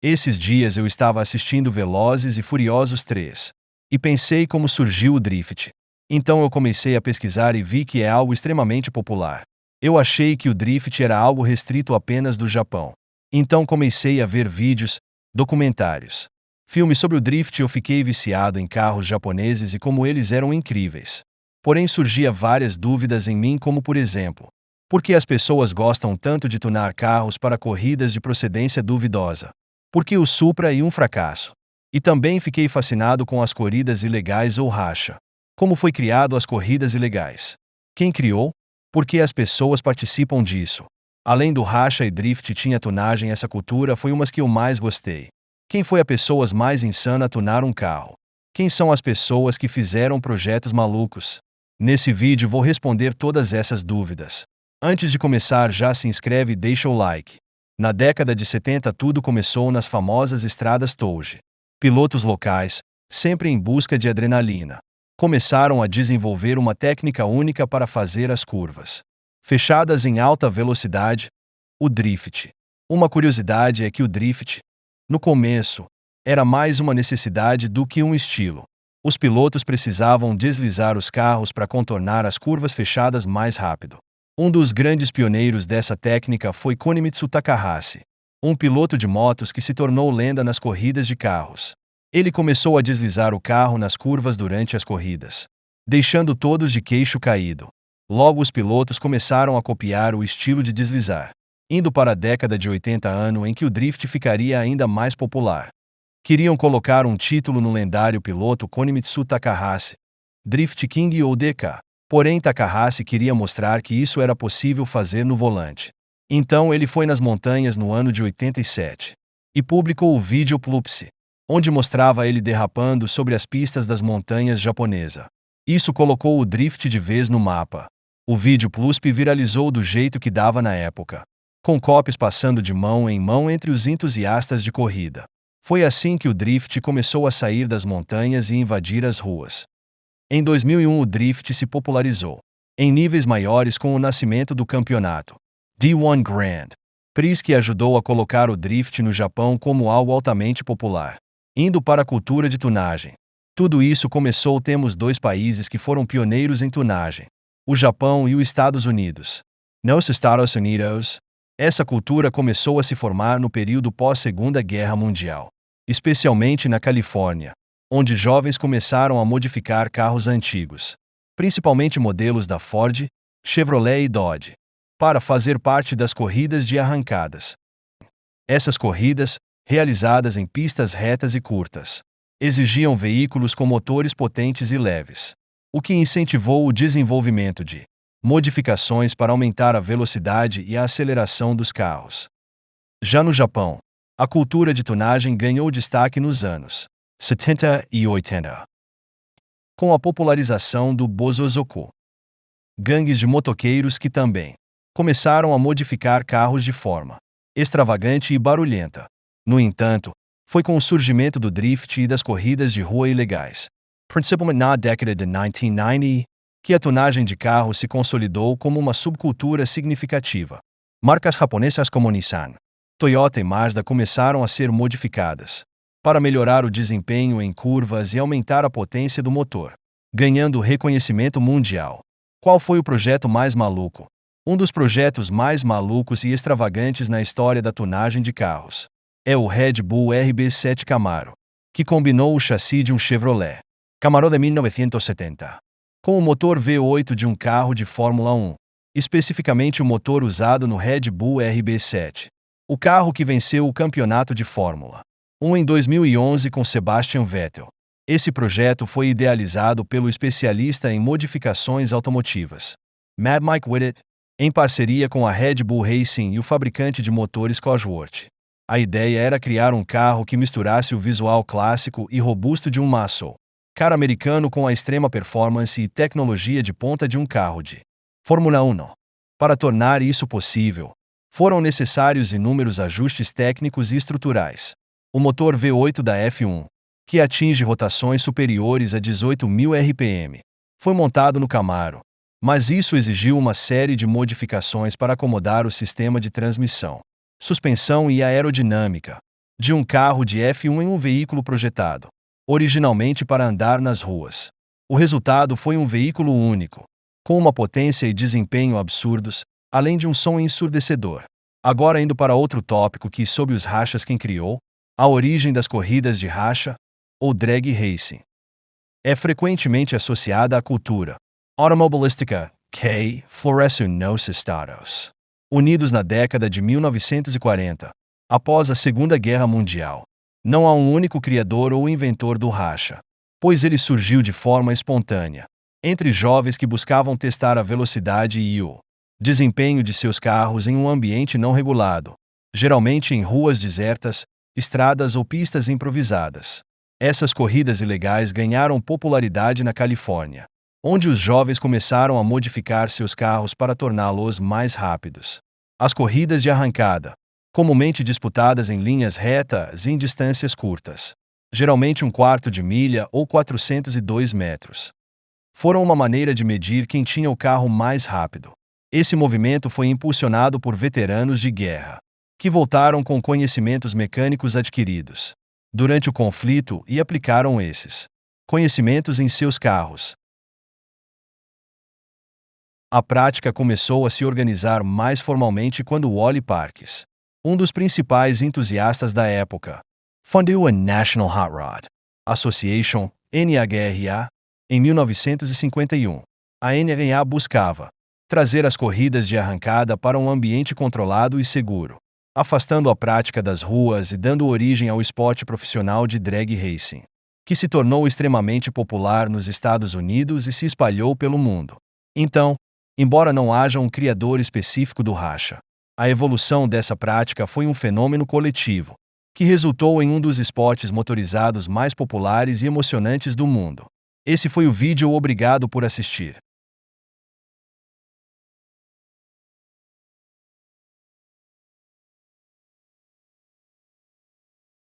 Esses dias eu estava assistindo Velozes e Furiosos 3. E pensei como surgiu o drift. Então eu comecei a pesquisar e vi que é algo extremamente popular. Eu achei que o drift era algo restrito apenas do Japão. Então comecei a ver vídeos, documentários, filmes sobre o drift e eu fiquei viciado em carros japoneses e como eles eram incríveis. Porém surgia várias dúvidas em mim, como por exemplo, por que as pessoas gostam tanto de tunar carros para corridas de procedência duvidosa? Por que o Supra é um fracasso? E também fiquei fascinado com as corridas ilegais ou racha. Como foi criado as corridas ilegais? Quem criou? Por que as pessoas participam disso? Além do racha e drift tinha tunagem, essa cultura foi umas que eu mais gostei. Quem foi a pessoa mais insana a tunar um carro? Quem são as pessoas que fizeram projetos malucos? Nesse vídeo vou responder todas essas dúvidas. Antes de começar, já se inscreve e deixa o like. Na década de 70 tudo começou nas famosas estradas Touge. Pilotos locais, sempre em busca de adrenalina, começaram a desenvolver uma técnica única para fazer as curvas fechadas em alta velocidade, o drift. Uma curiosidade é que o drift, no começo, era mais uma necessidade do que um estilo. Os pilotos precisavam deslizar os carros para contornar as curvas fechadas mais rápido. Um dos grandes pioneiros dessa técnica foi Kunimitsu Takahashi, um piloto de motos que se tornou lenda nas corridas de carros. Ele começou a deslizar o carro nas curvas durante as corridas, deixando todos de queixo caído. Logo os pilotos começaram a copiar o estilo de deslizar, indo para a década de 80, ano em que o drift ficaria ainda mais popular. Queriam colocar um título no lendário piloto Kunimitsu Takahashi, Drift King ou DK. Porém Takahashi queria mostrar que isso era possível fazer no volante. Então ele foi nas montanhas no ano de 87 e publicou o vídeo Plupsi, onde mostrava ele derrapando sobre as pistas das montanhas japonesa. Isso colocou o drift de vez no mapa. O vídeo Plupsi viralizou do jeito que dava na época, com cópias passando de mão em mão entre os entusiastas de corrida. Foi assim que o drift começou a sair das montanhas e invadir as ruas. Em 2001 o drift se popularizou em níveis maiores com o nascimento do campeonato D1 Grand Prix, que ajudou a colocar o drift no Japão como algo altamente popular. Indo para a cultura de tunagem. Tudo isso começou. Temos dois países que foram pioneiros em tunagem: o Japão e os Estados Unidos. Nos Estados Unidos, essa cultura começou a se formar no período pós-Segunda Guerra Mundial, especialmente na Califórnia, onde jovens começaram a modificar carros antigos, principalmente modelos da Ford, Chevrolet e Dodge, para fazer parte das corridas de arrancadas. Essas corridas, realizadas em pistas retas e curtas, exigiam veículos com motores potentes e leves, o que incentivou o desenvolvimento de modificações para aumentar a velocidade e a aceleração dos carros. Já no Japão, a cultura de tunagem ganhou destaque nos anos 70 e 80, com a popularização do Bosozoku. Gangues de motoqueiros que também começaram a modificar carros de forma extravagante e barulhenta. No entanto, foi com o surgimento do drift e das corridas de rua ilegais, principalmente na década de 1990, que a tunagem de carros se consolidou como uma subcultura significativa. Marcas japonesas como Nissan, Toyota e Mazda começaram a ser modificadas para melhorar o desempenho em curvas e aumentar a potência do motor, ganhando reconhecimento mundial. Qual foi o projeto mais maluco? Um dos projetos mais malucos e extravagantes na história da tunagem de carros é o Red Bull RB7 Camaro, que combinou o chassi de um Chevrolet Camaro de 1970 com o motor V8 de um carro de Fórmula 1, especificamente o motor usado no Red Bull RB7, o carro que venceu o campeonato de Fórmula 1 em 2011 com Sebastian Vettel. Esse projeto foi idealizado pelo especialista em modificações automotivas Mad Mike Whitted, em parceria com a Red Bull Racing e o fabricante de motores Cosworth. A ideia era criar um carro que misturasse o visual clássico e robusto de um muscle car americano com a extrema performance e tecnologia de ponta de um carro de Fórmula 1. Para tornar isso possível, foram necessários inúmeros ajustes técnicos e estruturais. O motor V8 da F1, que atinge rotações superiores a 18.000 RPM, foi montado no Camaro, mas isso exigiu uma série de modificações para acomodar o sistema de transmissão, suspensão e aerodinâmica. de um carro de F1 em um veículo projetado, originalmente para andar nas ruas. O resultado foi um veículo único, com uma potência e desempenho absurdos, além de um som ensurdecedor. Agora indo para outro tópico que, sob os rachas, quem criou a origem das corridas de racha, ou drag racing, é frequentemente associada à cultura automobilística que floresceu nos Estados Unidos na década de 1940, após a Segunda Guerra Mundial. Não há um único criador ou inventor do racha, pois ele surgiu de forma espontânea, entre jovens que buscavam testar a velocidade e o desempenho de seus carros em um ambiente não regulado, geralmente em ruas desertas, estradas ou pistas improvisadas. Essas corridas ilegais ganharam popularidade na Califórnia, onde os jovens começaram a modificar seus carros para torná-los mais rápidos. As corridas de arrancada, comumente disputadas em linhas retas e em distâncias curtas, geralmente um quarto de milha ou 402 metros, foram uma maneira de medir quem tinha o carro mais rápido. Esse movimento foi impulsionado por veteranos de guerra, que voltaram com conhecimentos mecânicos adquiridos durante o conflito e aplicaram esses conhecimentos em seus carros. A prática começou a se organizar mais formalmente quando Wally Parks, um dos principais entusiastas da época, fundou a National Hot Rod Association, NHRA, em 1951. A NHRA buscava trazer as corridas de arrancada para um ambiente controlado e seguro, afastando a prática das ruas e dando origem ao esporte profissional de drag racing, que se tornou extremamente popular nos Estados Unidos e se espalhou pelo mundo. Então, embora não haja um criador específico do racha, a evolução dessa prática foi um fenômeno coletivo, que resultou em um dos esportes motorizados mais populares e emocionantes do mundo. Esse foi o vídeo. Obrigado por assistir.